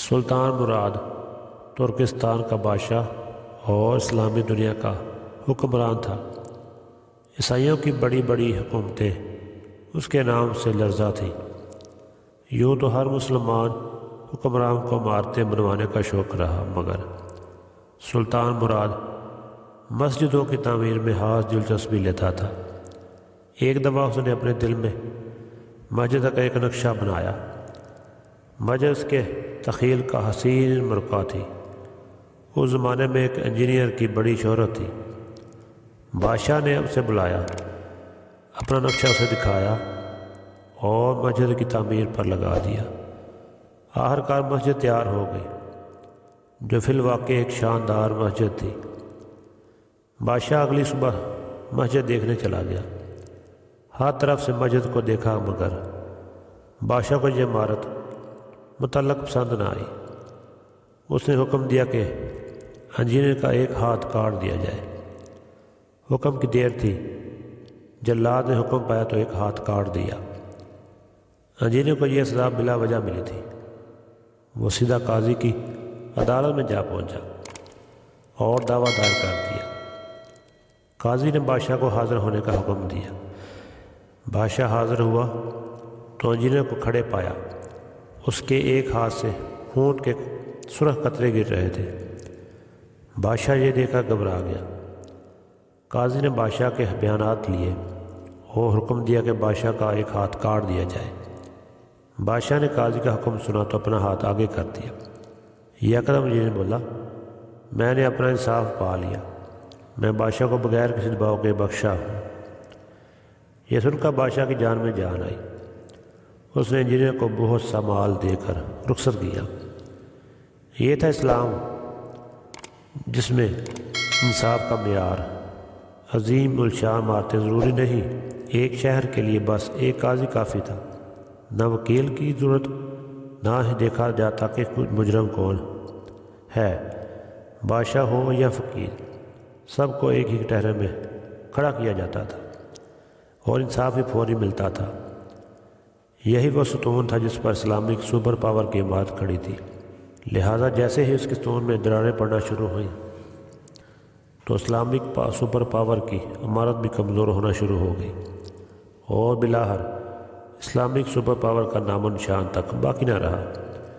سلطان مراد Turkestan کا بادشاہ اور اسلامی دنیا کا حکمران تھا۔ عیسائیوں کی بڑی بڑی حکومتیں اس کے نام سے لرزہ تھیں۔ یوں تو ہر مسلمان حکمران کو مارتے منوانے کا شوق رہا، مگر سلطان مراد مسجدوں کی تعمیر میں خاص دلچسپی لیتا تھا۔ ایک دفعہ اس نے اپنے دل میں مسجد کا ایک نقشہ بنایا۔ مسجد اس کے تخیل کا حسین مرقع تھی۔ اس زمانے میں ایک انجینئر کی بڑی شہرت تھی۔ بادشاہ نے اسے بلایا، اپنا نقشہ اسے دکھایا اور مسجد کی تعمیر پر لگا دیا۔ آخرکار مسجد تیار ہو گئی، جو فی الواقع ایک شاندار مسجد تھی۔ بادشاہ اگلی صبح مسجد دیکھنے چلا گیا۔ ہر طرف سے مسجد کو دیکھا، مگر بادشاہ کو یہ عمارت متعلق پسند نہ آئی۔ اس نے حکم دیا کہ انجینئر کا ایک ہاتھ کاٹ دیا جائے۔ حکم کی دیر تھی، جلاد نے حکم پایا تو ایک ہاتھ کاٹ دیا۔ انجینئر کو یہ سزا بلا وجہ ملی تھی۔ وہ سیدھا قاضی کی عدالت میں جا پہنچا اور دعویٰ دائر کر دیا۔ قاضی نے بادشاہ کو حاضر ہونے کا حکم دیا۔ بادشاہ حاضر ہوا تو انجینئر کو کھڑے پایا۔ اس کے ایک ہاتھ سے خون کے سرخ قطرے گر رہے تھے۔ بادشاہ یہ دیکھا گھبرا گیا۔ قاضی نے بادشاہ کے بیانات لیے اور حکم دیا کہ بادشاہ کا ایک ہاتھ کاٹ دیا جائے۔ بادشاہ نے قاضی کا حکم سنا تو اپنا ہاتھ آگے کر دیا۔ یکدم جی نے بولا، میں نے اپنا انصاف پا لیا، میں بادشاہ کو بغیر کسی دباؤ کے بخشا ہوں۔ یہ سن کر بادشاہ کی جان میں جان آئی۔ اس نے انجینئر کو بہت سا مال دے کر رخصت کیا۔ یہ تھا اسلام، جس میں انصاف کا معیار۔ عظیم الشان عمارتیں ضروری نہیں، ایک شہر کے لیے بس ایک قاضی کافی تھا۔ نہ وکیل کی ضرورت، نہ ہی دیکھا جاتا کہ مجرم کون ہے، بادشاہ ہو یا فقیر، سب کو ایک ہی ٹہرے میں کھڑا کیا جاتا تھا اور انصاف ہی فوری ملتا تھا۔ یہی وہ ستون تھا جس پر اسلامک سپر پاور کی عمارت کھڑی تھی۔ لہٰذا جیسے ہی اس کے ستون میں دراریں پڑنا شروع ہوئیں تو اسلامک سپر پاور کی عمارت بھی کمزور ہونا شروع ہو گئی اور بالآخر اسلامک سپر پاور کا نام و نشان تک باقی نہ رہا۔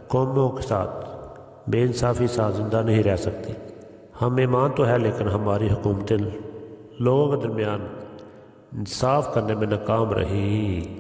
قوموں کے ساتھ بے انصافی ساتھ زندہ نہیں رہ سکتی۔ ہم ایمان تو ہے، لیکن ہماری حکومتیں لوگوں کے درمیان انصاف کرنے میں ناکام رہیں۔